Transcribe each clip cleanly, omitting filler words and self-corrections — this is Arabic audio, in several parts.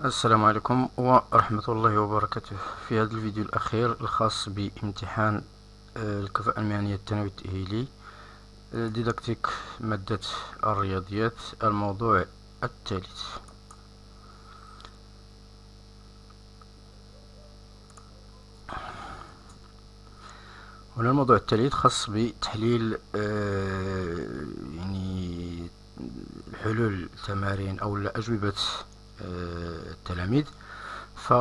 السلام عليكم ورحمة الله وبركاته. في هذا الفيديو الأخير الخاص بامتحان الكفاءة المهنية الثانوي التأهيلي ديداكتيك مادة الرياضيات، الموضوع الثالث. هنا الموضوع الثالث خاص بتحليل يعني حلول تمارين أو أجوبة التلاميذ. ف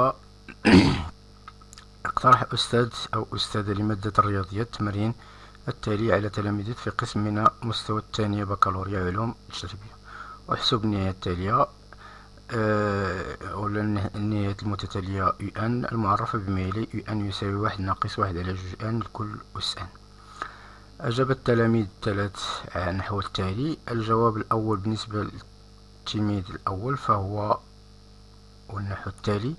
اقترح أستاذ أو أستاذة لمادة الرياضيات تمارين التالي على تلاميذ في قسم من مستوى الثانية بكالوريا علوم تجريبية، واحسب النهاية التالية أولا النهايات المتتالية UN المعرفة بما يلي: UN يساوي 1 ناقص 1 على جوج N لكل أس N. أجاب التلاميذ الثلاث نحو التالي. الجواب الأول بالنسبة للتلميذ الأول فهو النحو التالي: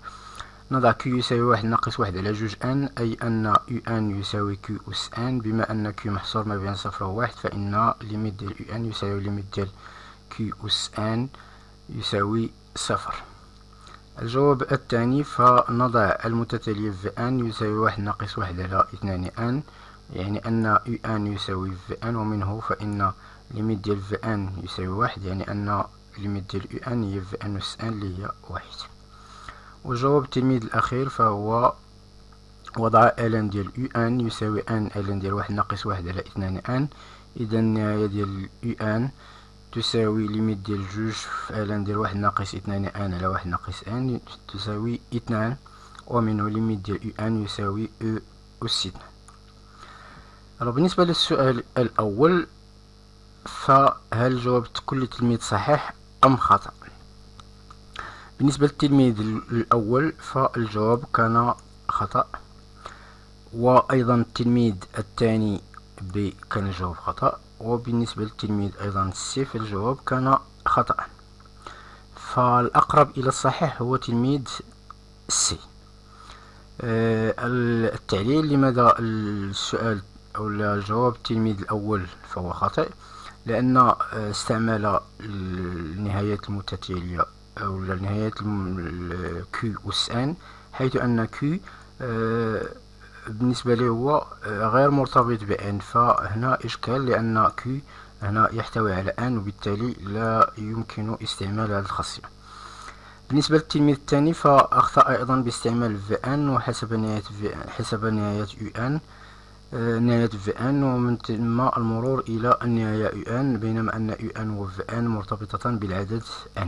نضع Q يساوي 1 ناقص 1 على جوج N، أي أن UN يساوي Q أس N. بما أن Q محصور ما بين 0 و 1 فإن ليميت ديال UN يساوي ليميت ديال Q أس N يساوي 0. الجواب الثاني فنضع المتتالية Vn يساوي 1 ناقص 1 على 2 N، يعني أن UN يساوي Vn، ومنه فإن ليميت ديال Vn يساوي 1، يعني أن ليميت ديال UN هي Vn أس N اللي هي 1. وجواب التلميذ الأخير فهو وضع ln ديال UN يساوي n ln ديال 1 ناقص 1 على 2 N. إذا النهاية ديال UN تساوي ليميت ديال جوج في ln ديال 1 ناقص 2 N على 1 ناقص N تساوي 2، ومنه ليميت ديال UN يساوي E أس 2. بالنسبة للسؤال الأول، فهل جواب كل تلميذ صحيح أم خطأ؟ بالنسبة للتلميذ الأول فالجواب كان خطأ، وأيضا التلميذ الثاني B كان الجواب خطأ، وبالنسبة للتلميذ أيضا C فالجواب كان خطأ. فالأقرب إلى الصحيح هو تلميذ C. التعليل لماذا السؤال أو الجواب التلميذ الأول فهو خاطئ: لأن استعمل النهايات المتتالية أو النهايات Q أس N، حيث أن Q بالنسبة له هو غير مرتبط ب N، فهنا إشكال لأن Q هنا يحتوي على N، وبالتالي لا يمكن استعمال هذه الخاصية. بالنسبة للتلميذ الثاني فأخطأ أيضا باستعمال Vn وحسب نهاية UN نهاية Vn، ومن ثم المرور إلى النهاية UN، بينما أن UN و Vn مرتبطتان بالعدد N.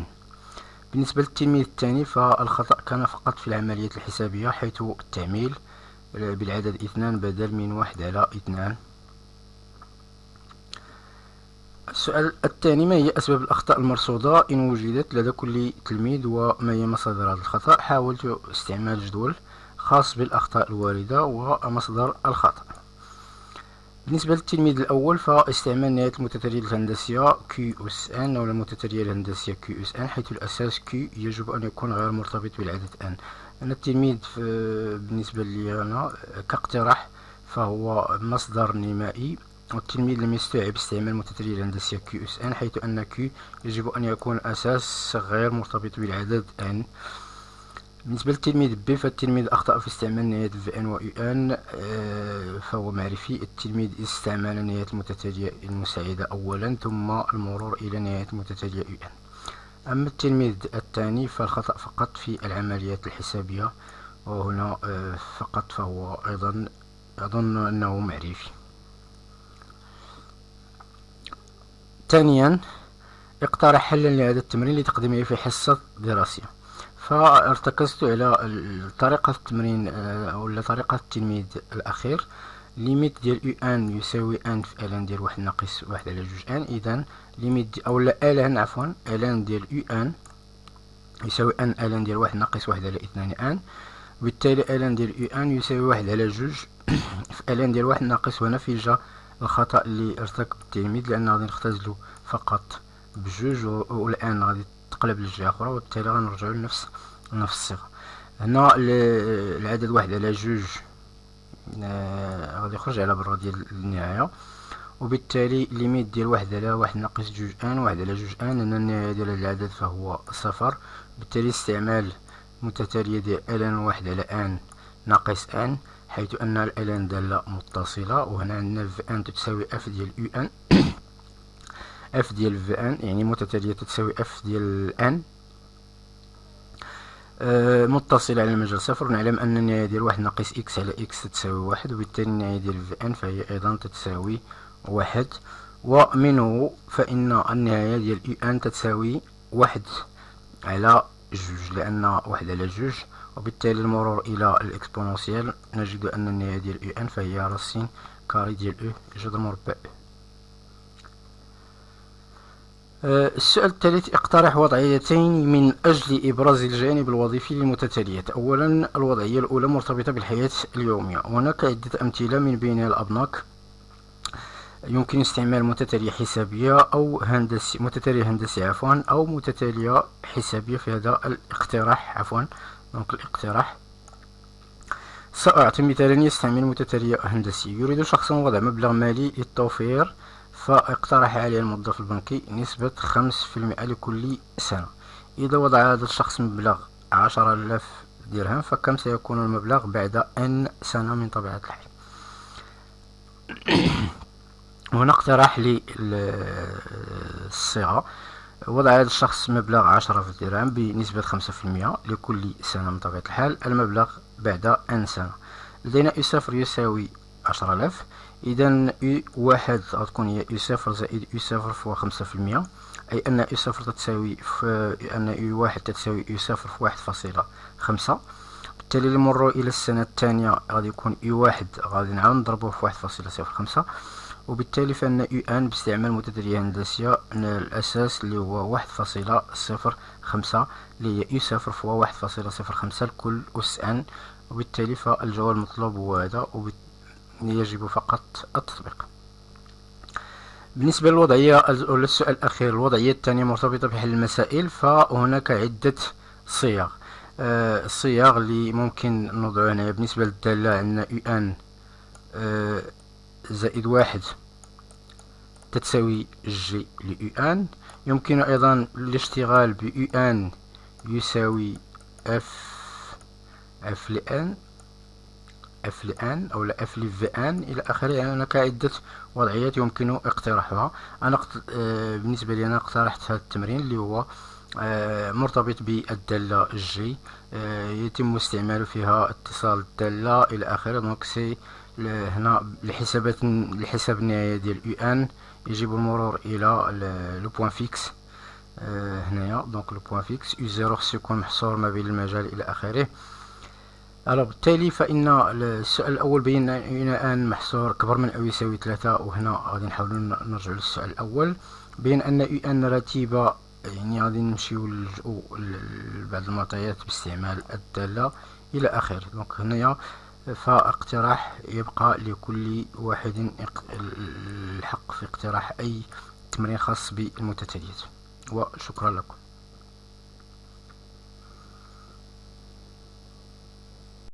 بالنسبة للتلميذ الثاني فالخطأ كان فقط في العمليات الحسابية، حيث التعميل بالعدد 2 بدل من 1 على 2. السؤال الثاني: ما هي أسباب الأخطاء المرصودة إن وجدت لدى كل تلميذ، وما هي مصادر هذا الخطأ؟ حاولت استعمال جدول خاص بالأخطاء الواردة ومصدر الخطأ. بالنسبة للتلميذ الأول فاستعمال نهاية المتتالية الهندسية Q أس N أو المتتالية الهندسية Q أس N، حيث الأساس Q يجب أن يكون غير مرتبط بالعدد N. أنا التلميذ بالنسبة لي أنا كاقتراح فهو مصدر نمائي، والتلميذ لم يستوعب استعمال المتتالية الهندسية Q أس N، حيث أن Q يجب أن يكون أساس غير مرتبط بالعدد N. بالنسبة للتلميذ B فالتلميذ أخطأ في استعمال نهاية Vn و UN، فهو معرفي. التلميذ استعمل نهاية المتتالية المساعدة أولا ثم المرور إلى نهاية المتتالية UN. أما التلميذ الثاني فالخطأ فقط في العمليات الحسابية، وهنا فقط فهو أيضا أظن أنه معرفي. ثانيا، اقترح حلا لهذا التمرين لتقديمه في حصة دراسية. فارتكزت على طريقة التمرين أو طريقة التلميذ الأخير: ليميت ديال UN يساوي N في ln ديال 1 ناقص 1 على جوج N. إذا ليميت أو ln ln ديال UN يساوي N ln ديال 1 ناقص 1 على 2 N، وبالتالي ln ديال UN يساوي 1 على جوج في ln ديال 1 ناقص. هنا في جا الخطأ اللي ارتكب التلميذ، لأن غادي نختزلو فقط بجوج، والآن غادي تقلب للجهة أخرى، وبالتالي غنرجعو لنفس الصيغة. هنا العدد 1 على جوج غادي يخرج على برا ديال النهاية، وبالتالي ليميت ديال واحد على واحد ناقص جوج ان، واحد على جوج ان، لأن النهاية ديال هاد العدد فهو صفر. بالتالي استعمال متتالية ديال الان واحد على ان ناقص ان، حيث أن الان دالة متصلة، وهنا عندنا في ان تساوي اف ديال يو ان اف ديال في ان، يعني متتالية تساوي اف ديال ان متصلة على المجال صفر. ونعلم أن النهاية ديال واحد ناقص إكس على إكس تساوي واحد، وبالتالي النهاية ديال في إن فهي أيضا تتساوي واحد. ومنه فإن النهاية ديال يو إن تتساوي واحد على جوج، لأن واحد على جوج، وبالتالي المرور إلى الإكسبونونسيال نجد أن النهاية ديال يو إن فهي راسين كاري ديال أو جذر مربع. السؤال الثالث: اقترح وضعيتين من أجل إبراز الجانب الوظيفي للمتتاليات. أولا، الوضعية الأولى مرتبطة بالحياة اليومية. هناك عدة أمثلة من بينها الأبناك. يمكن استعمال متتالية حسابية أو متتالية هندسية أو متتالية حسابية في هذا الاقتراح. الاقتراح سأعطي مثالا يستعمل متتالية هندسية. يريد شخص وضع مبلغ مالي للتوفير، فاقترح عليه الموظف البنكي نسبة 5% لكل سنة. إذا وضع هذا الشخص مبلغ 10,000 درهم، فكم سيكون المبلغ بعد N سنة من طبيعة الحال؟ هنا اقتراح للصيغة: وضع هذا الشخص مبلغ 10,000 درهم بنسبة 5% لكل سنة من طبيعة الحال، المبلغ بعد N سنة. لدينا U0 يساوي 10,000، إذا U1 غتكون هي U0 زائد U0 فهو 5%، أي أن U0 تتساوي أن U1 تتساوي U0 في 1.5. بالتالي المرور إلى السنة الثانية غادي يكون U1 غادي نعاود نضربوه في 1.05، وبالتالي فإن UN باستعمال متتالية هندسية الأساس اللي هو 1.05 اللي هي U0 فهو 1.05 لكل أس N، وبالتالي فالجواب المطلوب هو هذا، يجب فقط التطبيق. بالنسبة للوضعية السؤال الأخير، الوضعية الثانية مرتبطة بحل المسائل، فهناك عدة صيغ. الصيغ اللي ممكن نوضعها هنا بالنسبة للدالة عندنا UN زائد 1 تتساوي جي ل UN. يمكن أيضا الاشتغال ب UN يساوي F لN أو لا F لVN إلى آخره. يعني هناك عدة وضعيات يمكن اقتراحها. أنا بالنسبة لي أنا اقترحت هذا التمرين اللي هو مرتبط بالدالة جي، يتم استعمال فيها اتصال الدالة إلى آخره. دونك سي هنا لحساب النهاية ديال UN يجب المرور إلى لو بوان فيكس هنايا. دونك لو بوان فيكس U0 خصو يكون محصور ما بين المجال إلى آخره. بالتالي فإن السؤال الأول بين أن محصور كبر من أو يساوي 3، وهنا غادي نحاولوا نرجعوا للسؤال الأول. بين أن UN رتيبة، يعني غادي نمشيو لبعض المعطيات باستعمال الدالة إلى آخره. دونك هنايا فاقتراح يبقى لكل واحد الحق في اقتراح أي تمرين خاص بالمتتاليات. وشكرا لكم.